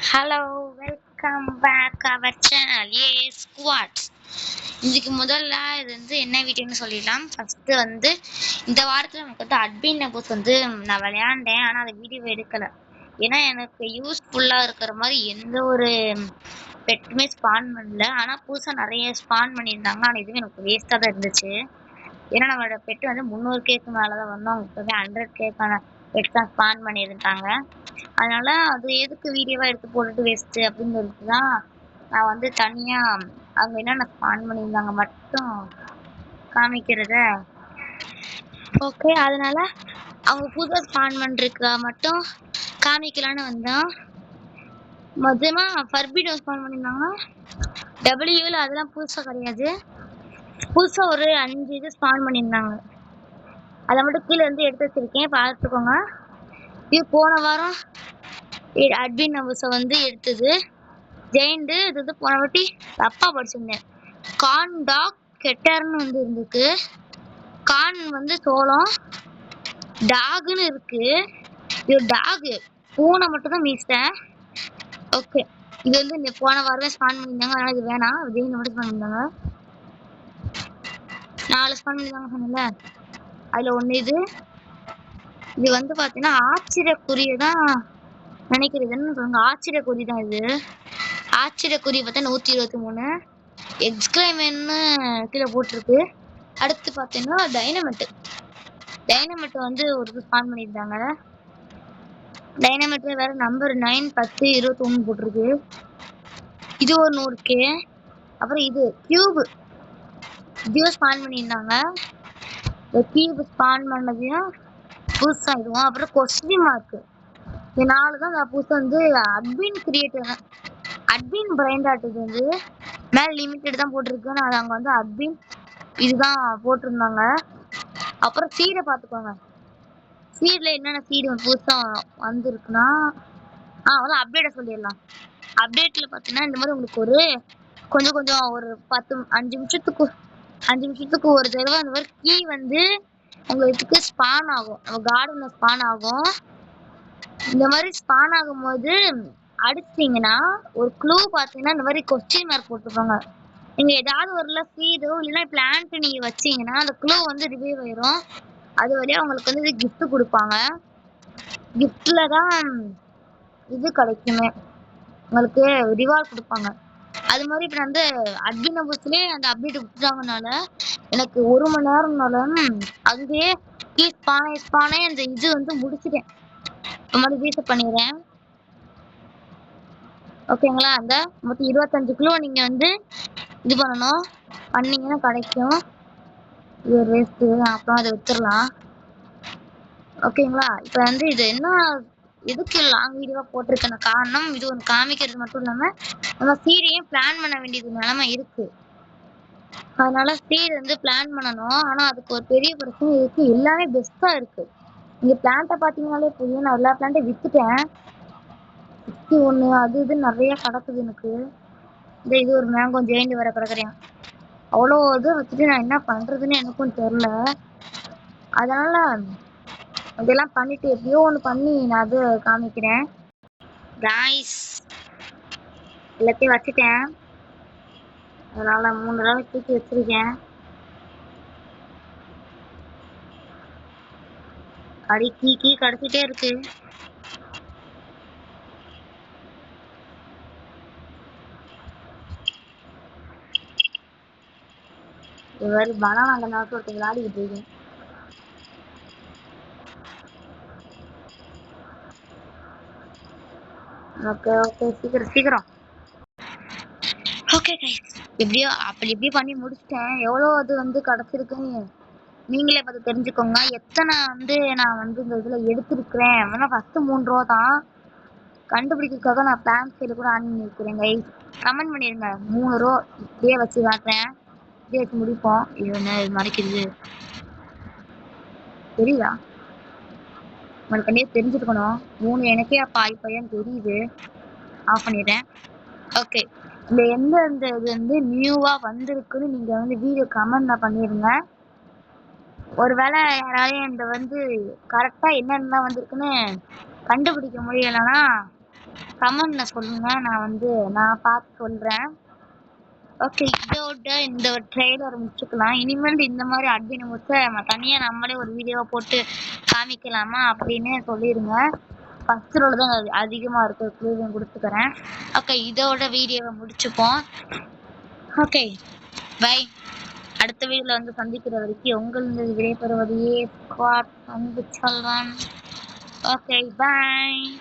Hello, welcome back our channel squads. இதுக்கு முதல்ல இது என்ன வீடியோன்னு சொல்லிடலாம். ஃபர்ஸ்ட் இந்த வாரத்தில் நமக்கு அட்மின் நம்பர்ஸ் நான் விளையாண்டேன். ஆனால் அந்த வீடியோ எடுக்கலை. ஏன்னா எனக்கு யூஸ்ஃபுல்லாக இருக்கிற மாதிரி எந்த ஒரு பெட்டுமே ஸ்பான் பண்ணல. ஆனால் புதுசாக நிறைய ஸ்பான் பண்ணியிருந்தாங்க. ஆனால் இதுவே எனக்கு வேஸ்ட்டாக தான் இருந்துச்சு. ஏன்னா நம்மளோட பெட்டு 300 கேக்கு மேலே தான் வந்தோம். அவங்க இப்போவே 100 கேக்கான பெட் தான் ஸ்பான் பண்ணியிருந்தாங்க. அதனால அது எதுக்கு வீடியோவா எடுத்து போட்டுட்டு வேஸ்ட் அப்படின்னு சொல்லிட்டு தான் நான் தனியா அவங்க என்னென்ன ஸ்பான் பண்ணியிருந்தாங்க மட்டும் காமிக்கிறத. ஓகே, அதனால அவங்க புதுசாக ஸ்பான் பண்றதுக்கு மட்டும் காமிக்கலான்னு வந்தோம். மொத்தமா ஃபர்பிடோ ஸ்பான் பண்ணியிருந்தாங்க. டபிள்யூல அதெல்லாம் புதுசாக கிடையாது. புதுசாக ஒரு 5 இது ஸ்பான் பண்ணியிருந்தாங்க. அதை மட்டும் கீழே எடுத்து வச்சிருக்கேன், பார்த்துக்கோங்க. இது போன வாரம் அட்மின் நம்பர்ஸை எடுத்தது. ஜெயிண்டு இது போன வாட்டி தப்பா படிச்சிருந்தேன். கான் டாக் கெட்டர்னு இருந்துருக்கு. கான் சோளம், டாக்னு இருக்கு. இது டாக், பூனை மட்டும் தான் மீசிட்டேன். ஓகே, இது இந்த போன வாரமே ஸ்பான் பண்ணியிருந்தாங்க. அதனால இது வேணாம். ஜெயிண்ட் மட்டும் ஸ்பான் பண்ணியிருந்தாங்க. 4 ஸ்பான் பண்ணியிருந்தாங்க சொன்னல. அதுல ஒண்ணு இது பாத்தீங்கன்னா ஆச்சரியக்குரிய தான் நினைக்கிறதுன்னு சொல்லுங்க. ஆச்சரியக்குறி தான் இது. ஆச்சரியக்குறி பார்த்தா 123 எக்ஸ்கிளைமேன்னு கீழே போட்டிருக்கு. அடுத்து பார்த்தீங்கன்னா டைனமெட் ஒரு ஸ்பான் பண்ணியிருந்தாங்க. டைனமெட்ல வேற நம்பர் 9, 10, 21 போட்டிருக்கு. இது ஒரு 100K. அப்புறம் இது கியூப் இதுவும் ஸ்பான் பண்ணியிருந்தாங்க. இந்த கியூப் ஸ்பான் பண்ணதையும் புதுசா இதுவும். அப்புறம் கொஸ்டின் மார்க், இந்த 4 தான் நான் புதுசா அட்மின் கிரியேட்டர் அட்மின் பிரைண்ட் ஆட்டுது மேல லிமிட்டட் தான் போட்டிருக்கு. நான் அங்க அட்மின் இதுதான் போட்டிருந்தாங்க. அப்புறம் சீடை பார்த்துக்கோங்க. சீட்ல என்னென்ன சீடு புதுசா வந்திருக்குன்னா அப்டேட்டை சொல்லிடலாம். அப்டேட்ல பார்த்தீங்கன்னா இந்த மாதிரி உங்களுக்கு ஒரு கொஞ்சம் ஒரு 5 நிமிஷத்துக்கு ஒரு தடவை அந்த மாதிரி கீ உங்களுக்கு ஸ்பான் ஆகும். நம்ம கார்டன்ல ஸ்பான் ஆகும். இந்த மாதிரி ஸ்பான் ஆகும்போது அடிச்சிட்டிங்கன்னா ஒரு க்ளூ பார்த்தீங்கன்னா இந்த மாதிரி கொஸ்டின் மார்க் போட்டுருப்பாங்க. நீங்க ஏதாவது ஒரு சீடோ இல்லைன்னா பிளான்ட் நீங்க வச்சீங்கன்னா அந்த க்ளூ ரிவைவ் ஆயிரும். அது வழியா உங்களுக்கு கிஃப்ட் கொடுப்பாங்க. கிஃப்ட்ல தான் இது கிடைக்குமே, உங்களுக்கு ரிவார்ட் கொடுப்பாங்க. அது மாதிரி இப்போ அட்மின் நம்பர்ஸ்லேயே அந்த அப்டேட் விட்டுட்டாங்கனால எனக்கு 1 மணி நேரம்னால அதுவே ஸ்பானே அந்த இது முடிச்சிட்டேன். இந்த மாதிரி ரீசெட் பண்ணிடுறேன். ஓகேங்களா? அந்த மொத்தம் 25 கிலோ நீங்க இது பண்ணீங்கன்னா கிடைக்கும். இது வேஸ்ட்டு, அப்புறம் அதை வித்துடலாம். ஓகேங்களா? இப்போ இது என்ன எதுக்கு லாங் வீடியோவா போட்டிருக்கேன் காரணம், இது ஒன்று காமிக்கிறது மட்டும் இல்லாம நம்ம சீடையும் பிளான் பண்ண வேண்டியது நிலைமை இருக்கு. அதனால சீடு பிளான் பண்ணணும். ஆனா அதுக்கு ஒரு பெரிய பிரச்சனை இருக்கு. எல்லாமே பெஸ்டா இருக்கு. நீங்க பிளான்ட்டை பாத்தீங்கன்னாலே புரியும். நான் எல்லா பிளான்ட்டையும் வித்துட்டேன். 61 அது இது நிறைய கிடக்குது எனக்கு. இது ஒரு மேங்கோ ஜெயிண்ட் வர கிடக்குறேன். அவ்வளோ இது வச்சுட்டு நான் என்ன பண்றதுன்னு எனக்கும் தெரியல. அதனால இதெல்லாம் பண்ணிட்டு எப்படியோ ஒன்று பண்ணி நான் அது காமிக்கிறேன். காய்ஸ், எல்லாத்தையும் வச்சுட்டேன். அதனால 3 தடவை தூக்கி வச்சிருக்கேன். அடி கீ கிடைச்சிட்டே இருக்கு. இவர் பணம் வாங்கினா சொல்லிட்டு விளையாடிக்கிட்டு இருக்கேன். ஓகே சீக்கிரம். ஓகே கைஸ், எப்படியோ பண்ணி முடிச்சிட்டேன். எவ்வளோ அது கிடச்சிருக்குன்னு நீங்களே பார்த்து தெரிஞ்சுக்கோங்க. எத்தனை நான் இந்த இதில் எடுத்திருக்கிறேன். வேணா ஃபஸ்ட்டு 3 ரூபா தான் கண்டுபிடிக்கிறதுக்காக நான் பிளான் சைடு கூட ஆன் பண்ணியிருக்கிறேன் கைஸ். கமெண்ட் பண்ணிடுங்க. 3 ரூபா இப்படியே வச்சு காட்டுறேன். இப்படியே வச்சு முடிப்போம். இது மறைக்கிறது தெரியுதா? உங்களுக்கு கண்டிப்பாக தெரிஞ்சுக்கணும். 3 எனக்கே பையன் தெரியுது. ஆஃப் பண்ணிடுறேன். ஓகே, இந்த எந்த இது நியூவா வந்திருக்குன்னு நீங்க வீடியோ கமெண்ட்ல பண்ணிருங்க. ஒருவேளை யாராலையும் இந்த கரெக்டா என்னென்ன வந்திருக்குன்னு கண்டுபிடிக்க முடியலைன்னா கமெண்ட்ல சொல்லுங்க. நான் பார்த்து சொல்றேன். ஓகே, இதோட இந்த ஒரு ட்ரெய்லர் முடிச்சுக்கலாம். இனிமேல் இந்த மாதிரி அட்மின் நம்ம தனியா நம்மளே ஒரு வீடியோவா போட்டு காமிக்கலாமா அப்படின்னு சொல்லிருங்க. ஃபர்ஸ்ட் ரோல் தான் அதிகமா இருக்கு, க்ளூவும் கொடுத்துக்கிறேன். ஓகே, இதோட வீடியோவை முடிச்சுப்போம். Okay, by. அடுத்த வீடியோல சந்திக்கிற வரைக்கும் உங்கள் விடைபெறுவது ஸ்குவாட் அன்பு செல்வன். Okay, by.